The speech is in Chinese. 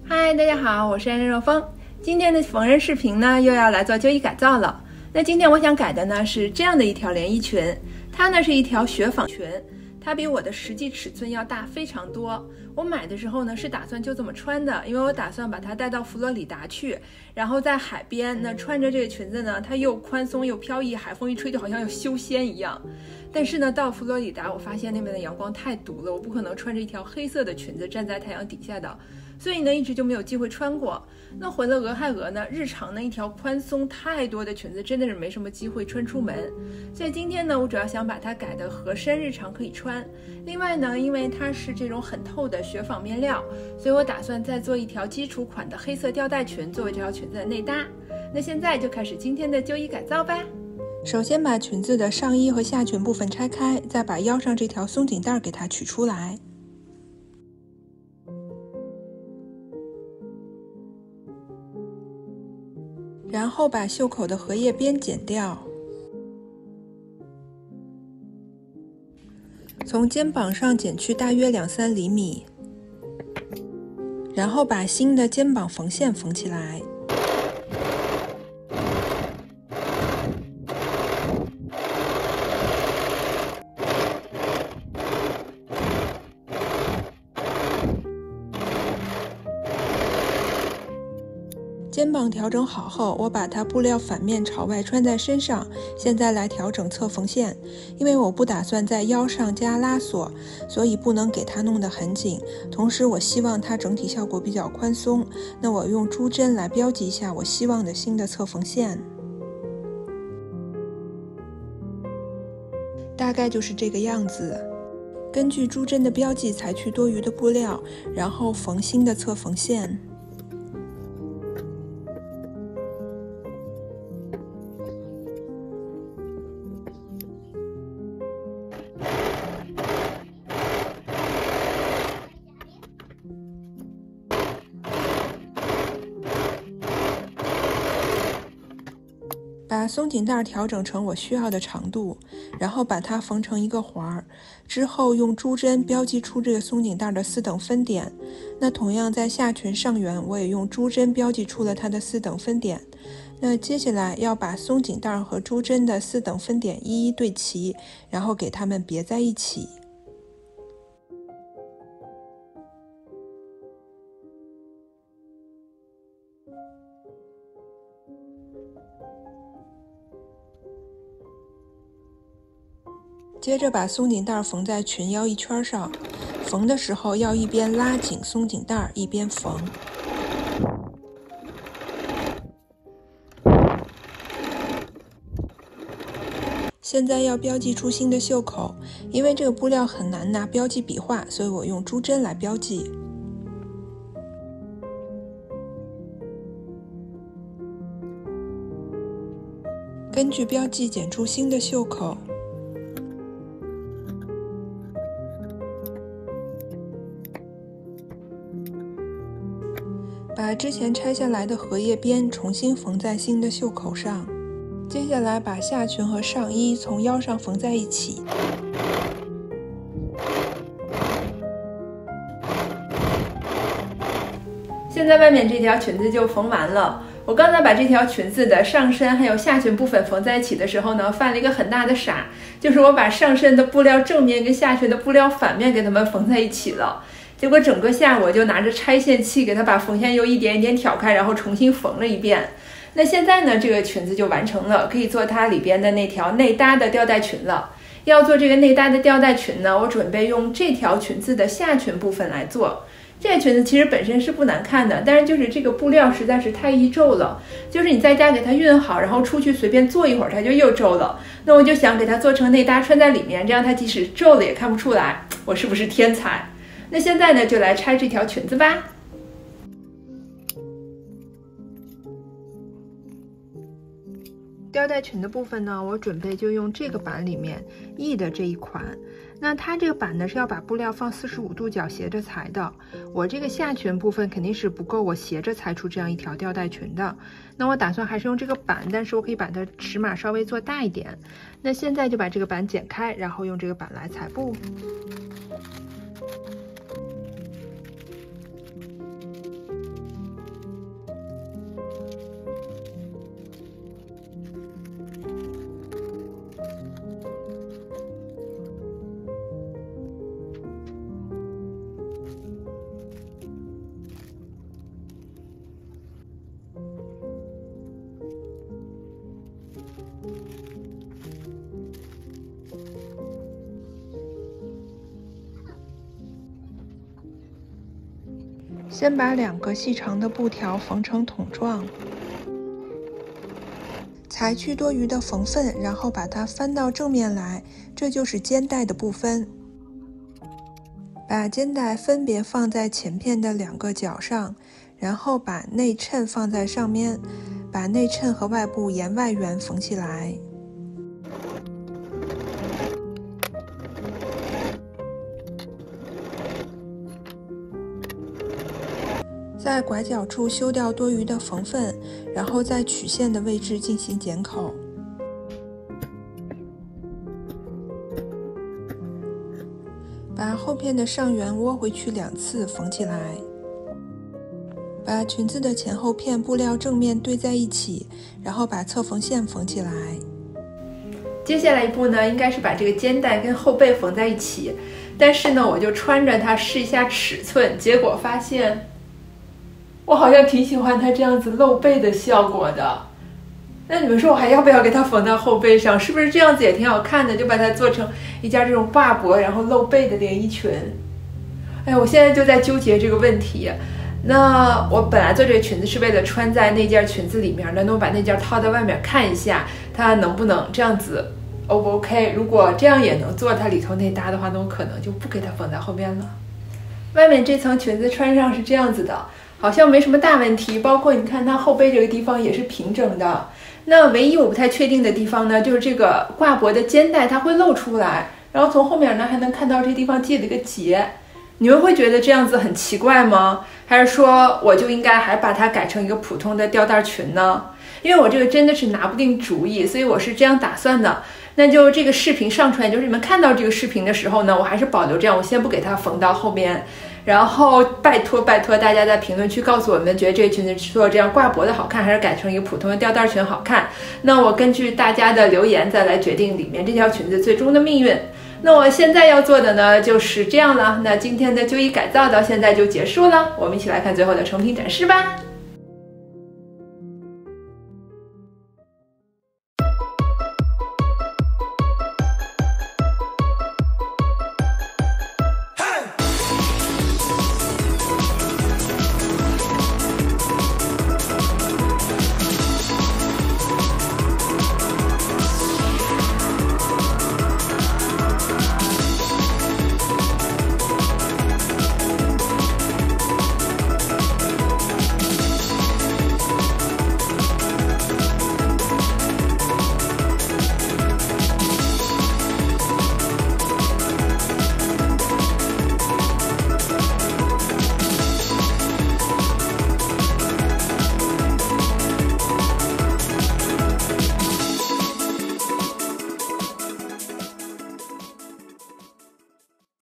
嗨，大家好，我是安热风。今天的缝纫视频呢，又要来做旧衣改造了。那今天我想改的呢是这样的一条连衣裙，它呢是一条雪纺裙，它比我的实际尺寸要大非常多。我买的时候呢是打算就这么穿的，因为我打算把它带到佛罗里达去，然后在海边，那穿着这个裙子呢，它又宽松又飘逸，海风一吹就好像要修仙一样。但是呢，到佛罗里达，我发现那边的阳光太毒了，我不可能穿着一条黑色的裙子站在太阳底下的，所以呢，一直就没有机会穿过。那回了俄亥俄呢，日常呢一条宽松太多的裙子真的是没什么机会穿出门。所以今天呢，我主要想把它改的合身，日常可以穿。另外呢，因为它是这种很透的雪纺面料，所以我打算再做一条基础款的黑色吊带裙作为这条裙子的内搭。那现在就开始今天的旧衣改造吧。首先把裙子的上衣和下裙部分拆开，再把腰上这条松紧带给它取出来。然后把袖口的荷叶边剪掉，从肩膀上剪去大约2-3厘米，然后把新的肩膀缝线缝起来。肩膀调整好后，我把它布料反面朝外穿在身上。现在来调整侧缝线，因为我不打算在腰上加拉锁，所以不能给它弄得很紧。同时我希望它整体效果比较宽松，那我用珠针来标记一下我希望的新的侧缝线。大概就是这个样子。根据珠针的标记裁去多余的布料，然后缝新的侧缝线。把松紧带调整成我需要的长度，然后把它缝成一个环，之后用珠针标记出这个松紧带的4等分点。那同样在下裙上缘，我也用珠针标记出了它的4等分点。那接下来要把松紧带和珠针的4等分点一一对齐，然后给它们别在一起。接着把松紧带缝在裙腰一圈上，缝的时候要一边拉紧松紧带一边缝。现在要标记出新的袖口，因为这个布料很难拿标记笔画，所以我用珠针来标记。根据标记剪出新的袖口。把之前拆下来的荷叶边重新缝在新的袖口上。接下来把下裙和上衣从腰上缝在一起。现在外面这条裙子就缝完了。我刚才把这条裙子的上身还有下裙部分缝在一起的时候呢，犯了一个很大的傻，就是我把上身的布料正面跟下裙的布料反面给它们缝在一起了。结果整个下午我就拿着拆线器给它把缝线又一点一点挑开，然后重新缝了一遍。那现在呢，这个裙子就完成了，可以做它里边的那条内搭的吊带裙了。要做这个内搭的吊带裙呢，我准备用这条裙子的下裙部分来做。这个裙子其实本身是不难看的，但是就是这个布料实在是太易皱了，就是你在家给它熨好，然后出去随便做一会儿它就又皱了。那我就想给它做成内搭穿在里面，这样它即使皱了也看不出来，我是不是天才？那现在呢，就来拆这条裙子吧。吊带裙的部分呢，我准备就用这个版里面 E 的这一款。那它这个板呢是要把布料放45度角斜着裁的，我这个下裙部分肯定是不够我斜着裁出这样一条吊带裙的。那我打算还是用这个板，但是我可以把它尺码稍微做大一点。那现在就把这个板剪开，然后用这个板来裁布。先把2个细长的布条缝成筒状，裁去多余的缝份，然后把它翻到正面来，这就是肩带的部分。把肩带分别放在前片的2个角上，然后把内衬放在上面，把内衬和外部沿外缘缝起来。在拐角处修掉多余的缝份，然后在曲线的位置进行剪口。把后片的上缘窝回去2次，缝起来。把裙子的前后片布料正面对在一起，然后把侧缝线缝起来。接下来一步呢，应该是把这个肩带跟后背缝在一起。但是呢，我就穿着它试一下尺寸，结果发现我好像挺喜欢它这样子露背的效果的。那你们说我还要不要给它缝到后背上？是不是这样子也挺好看的？就把它做成一件这种挂脖然后露背的连衣裙。哎，我现在就在纠结这个问题。那我本来做这个裙子是为了穿在那件裙子里面的，那我把那件套在外面看一下，它能不能这样子 O 不 OK？ 如果这样也能做它里头内搭的话，那我可能就不给它缝在后边了。外面这层裙子穿上是这样子的，好像没什么大问题，包括你看它后背这个地方也是平整的。那唯一我不太确定的地方呢，就是这个挂脖的肩带它会露出来，然后从后面呢还能看到这地方系了一个结。你们会觉得这样子很奇怪吗？还是说我就应该还把它改成一个普通的吊带裙呢？因为我这个真的是拿不定主意，所以我是这样打算的。那就这个视频上传，就是你们看到这个视频的时候呢，我还是保留这样，我先不给它缝到后边。然后拜托大家在评论区告诉我们，觉得这个裙子做这样挂脖的好看，还是改成一个普通的吊带裙好看？那我根据大家的留言再来决定里面这条裙子最终的命运。那我现在要做的呢就是这样了。那今天的旧衣改造到现在就结束了，我们一起来看最后的成品展示吧。